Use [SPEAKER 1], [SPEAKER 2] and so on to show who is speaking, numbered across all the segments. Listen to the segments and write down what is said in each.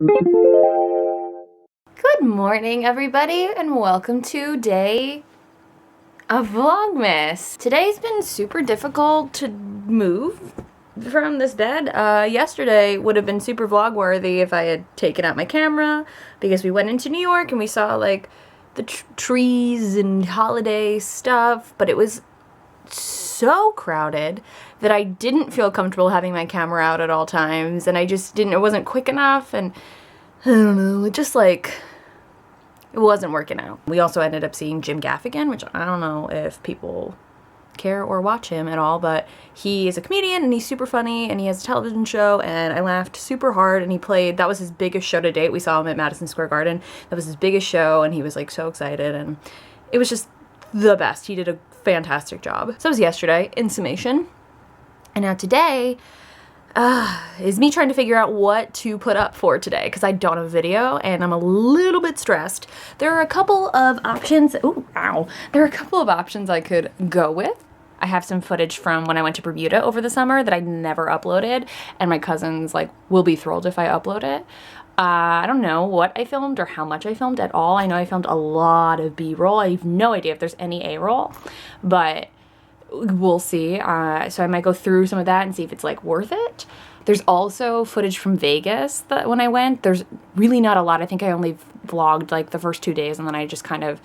[SPEAKER 1] Good morning, everybody, and welcome to day of Vlogmas. Today's been super difficult to move from this bed. Yesterday would have been super vlog-worthy if I had taken out my camera, because we went into New York and we saw, like, the trees and holiday stuff, but it was so crowded that I didn't feel comfortable having my camera out at all times, and it wasn't quick enough, and I don't know, it just, like, it wasn't working out. We also ended up seeing Jim Gaffigan, which I don't know if people care or watch him at all, but he is a comedian and he's super funny and he has a television show, and I laughed super hard, and that was his biggest show to date. We saw him at Madison Square Garden. That was his biggest show and he was like so excited, and it was just the best. He did a fantastic job. So it was yesterday, in summation. And now today is me trying to figure out what to put up for today, because I don't have a video and I'm a little bit stressed. There are a couple of options. Ooh, ow. There are a couple of options I could go with. I have some footage from when I went to Bermuda over the summer that I never uploaded, and my cousins will be thrilled if I upload it. I don't know what I filmed or how much I filmed at all. I know I filmed a lot of B-roll. I have no idea if there's any A-roll, but we'll see. So I might go through some of that and see if it's worth it. There's also footage from Vegas that when I went. There's really not a lot. I think I only vlogged the first 2 days, and then I just kind of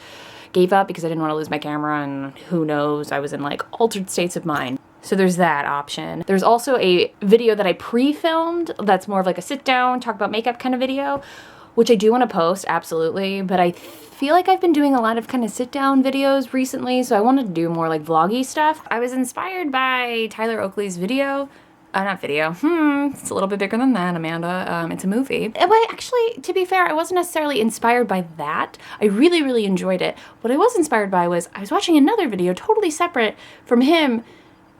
[SPEAKER 1] gave up because I didn't want to lose my camera, and who knows, I was in altered states of mind. So there's that option. There's also a video that I pre-filmed that's more of a sit down, talk about makeup kind of video, which I do want to post, absolutely, but I feel like I've been doing a lot of kind of sit down videos recently, so I wanted to do more vloggy stuff. I was inspired by Tyler Oakley's video. Not video. It's a little bit bigger than that, Amanda. It's a movie. But actually, to be fair, I wasn't necessarily inspired by that. I really, really enjoyed it. What I was inspired by was I was watching another video totally separate from him,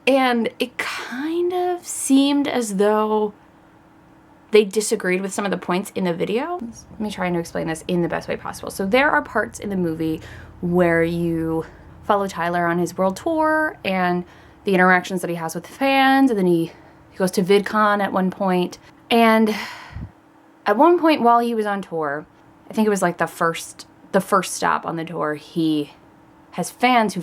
[SPEAKER 1] and it kind of seemed as though they disagreed with some of the points in the video. Let me try to explain this in the best way possible. So there are parts in the movie where you follow Tyler on his world tour and the interactions that he has with fans, and then he goes to VidCon at one point. And at one point while he was on tour, I think it was the first stop on the tour, he has fans who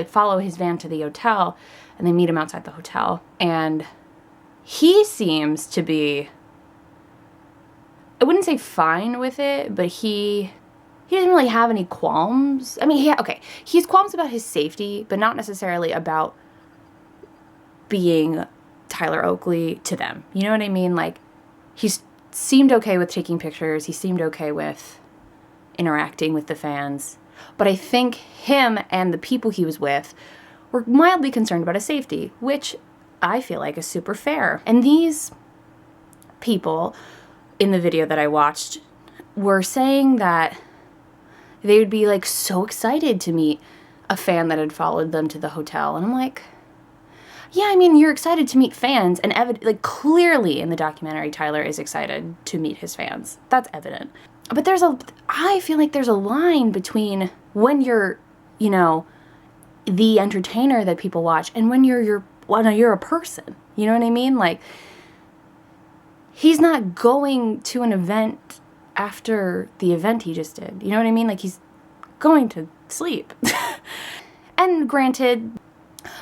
[SPEAKER 1] follow his van to the hotel, and they meet him outside the hotel. And he seems to be, I wouldn't say fine with it, but he doesn't really have any qualms. I mean, he has qualms about his safety, but not necessarily about being Tyler Oakley to them. You know what I mean? He seemed okay with taking pictures. He seemed okay with interacting with the fans. But I think him and the people he was with were mildly concerned about his safety, which I feel like is super fair. And these people in the video that I watched were saying that they would be so excited to meet a fan that had followed them to the hotel. And I'm like, yeah, I mean, you're excited to meet fans, and clearly in the documentary, Tyler is excited to meet his fans. That's evident. But I feel like there's a line between when you're, the entertainer that people watch, and when you're a person. You know what I mean? He's not going to an event after the event he just did. You know what I mean? He's going to sleep. And granted,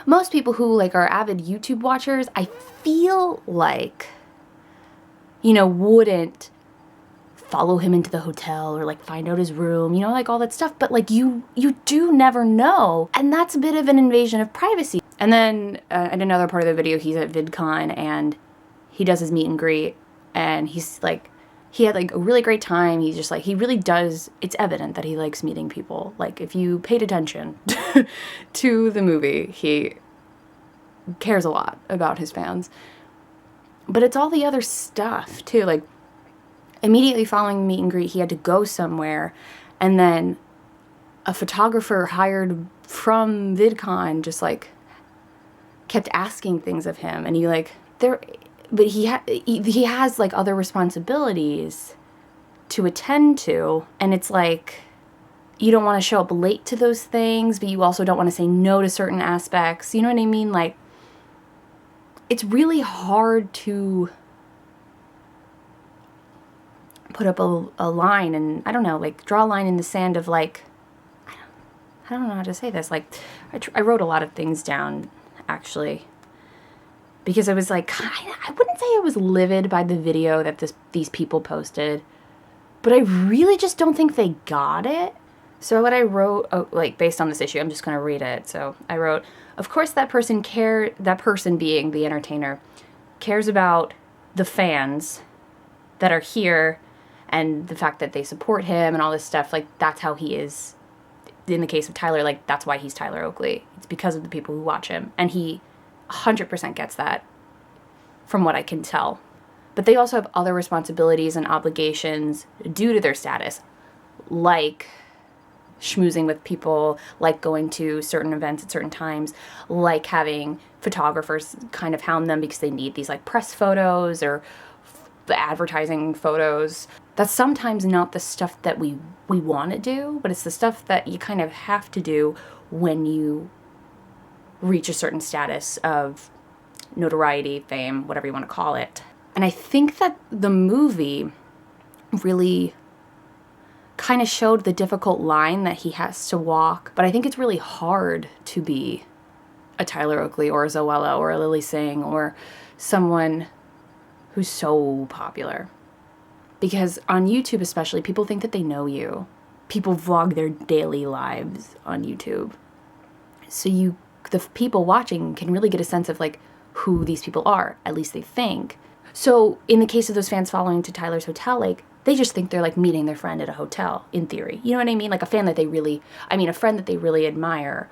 [SPEAKER 1] most people who are avid YouTube watchers, I feel wouldn't follow him into the hotel or find out his room, all that stuff. But you do never know, and that's a bit of an invasion of privacy. And then in another part of the video, he's at VidCon and he does his meet and greet, and he's he had a really great time. He's just he really does, it's evident that he likes meeting people. If you paid attention to the movie, he cares a lot about his fans. But it's all the other stuff too. Immediately following the meet and greet, he had to go somewhere, and then a photographer hired from VidCon just kept asking things of him, and but he has other responsibilities to attend to, and it's you don't want to show up late to those things, but you also don't want to say no to certain aspects. You know what I mean? It's really hard to put up a line and, I don't know, like draw a line in the sand of like, I don't know how to say this. Like, I wrote a lot of things down, actually, because I was like, I wouldn't say I was livid by the video that these people posted, but I really just don't think they got it. So what I wrote, like based on this issue, I'm just going to read it. So I wrote, of course that person being the entertainer, cares about the fans that are here and the fact that they support him and all this stuff. Like, that's how he is. In the case of Tyler, like, that's why he's Tyler Oakley. It's because of the people who watch him. And he 100% gets that, from what I can tell. But they also have other responsibilities and obligations due to their status, like schmoozing with people, like going to certain events at certain times, like having photographers kind of hound them because they need these like press photos or the advertising photos. That's sometimes not the stuff that we want to do, but it's the stuff that you kind of have to do when you reach a certain status of notoriety, fame, whatever you want to call it. And I think that the movie really kind of showed the difficult line that he has to walk. But I think it's really hard to be a Tyler Oakley or a Zoella or a Lily Singh or someone who's so popular. Because on YouTube especially, people think that they know you. People vlog their daily lives on YouTube. So the people watching can really get a sense of like who these people are, at least they think. So in the case of those fans following to Tyler's hotel, like, they just think they're like meeting their friend at a hotel, in theory. You know what I mean? Like a friend that they really admire.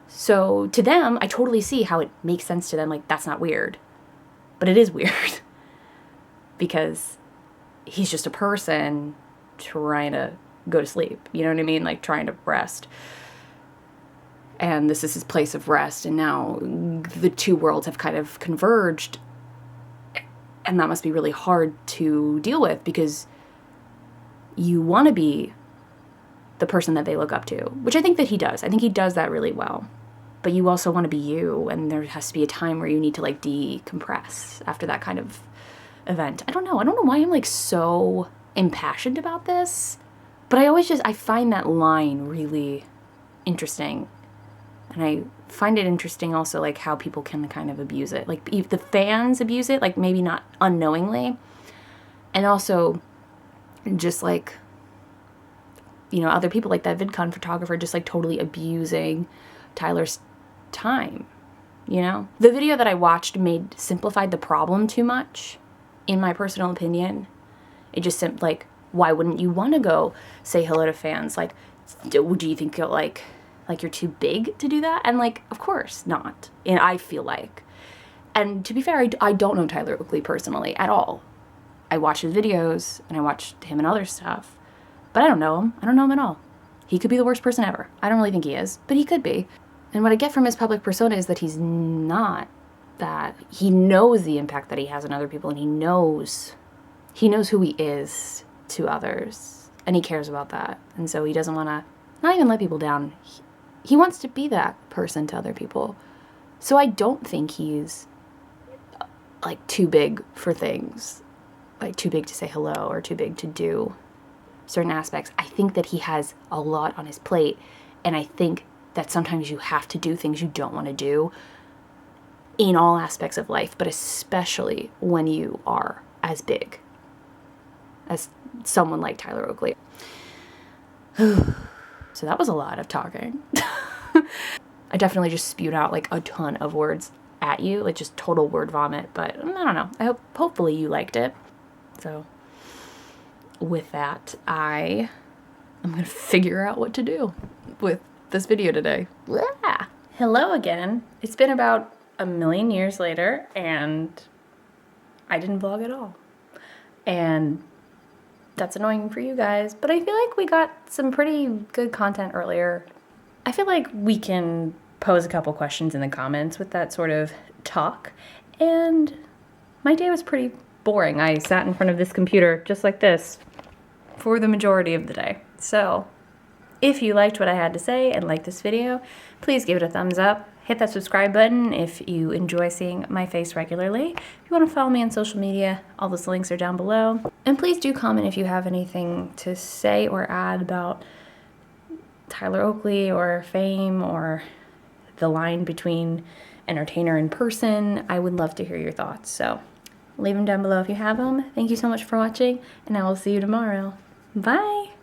[SPEAKER 1] So to them, I totally see how it makes sense to them. Like, that's not weird. But it is weird. Because he's just a person trying to go to sleep. You know what I mean? Like, trying to rest. And this is his place of rest. And now the two worlds have kind of converged. And that must be really hard to deal with because you want to be the person that they look up to, which I think that he does. I think he does that really well. But you also want to be you, and there has to be a time where you need to like decompress after that kind of event. I don't know why I'm like so impassioned about this, but I find that line really interesting. And I find it interesting also, like, how people can kind of abuse it. Like, if the fans abuse it, like, maybe not unknowingly. And also, just, like, you know, other people, like that VidCon photographer, just, like, totally abusing Tyler's time, you know? The video that I watched simplified the problem too much, in my personal opinion. It just, like, why wouldn't you want to go say hello to fans? Like, do you think you're, like you're too big to do that? And like, of course not. And I feel like, and to be fair, I don't know Tyler Oakley personally at all. I watch his videos and I watched him and other stuff, but I don't know him. I don't know him at all. He could be the worst person ever. I don't really think he is, but he could be. And what I get from his public persona is that he's not that. He knows the impact that he has on other people, and he knows who he is to others, and he cares about that. And so he doesn't want to not even let people down. He wants to be that person to other people. So I don't think he's, like, too big for things. Like, too big to say hello or too big to do certain aspects. I think that he has a lot on his plate. And I think that sometimes you have to do things you don't want to do in all aspects of life, but especially when you are as big as someone like Tyler Oakley. So that was a lot of talking. I definitely just spewed out like a ton of words at you, like just total word vomit, but I don't know. Hopefully you liked it. So with that, I'm gonna figure out what to do with this video today. Blah. Hello again. It's been about a million years later and I didn't vlog at all. And that's annoying for you guys, but I feel like we got some pretty good content earlier. I feel like we can pose a couple questions in the comments with that sort of talk, and my day was pretty boring. I sat in front of this computer just like this for the majority of the day. So if you liked what I had to say and liked this video, please give it a thumbs up, Hit that subscribe button if you enjoy seeing my face regularly. If you want to follow me on social media, all those links are down below. And please do comment if you have anything to say or add about Tyler Oakley or fame or the line between entertainer and person. I would love to hear your thoughts. So leave them down below if you have them. Thank you so much for watching, and I will see you tomorrow. Bye!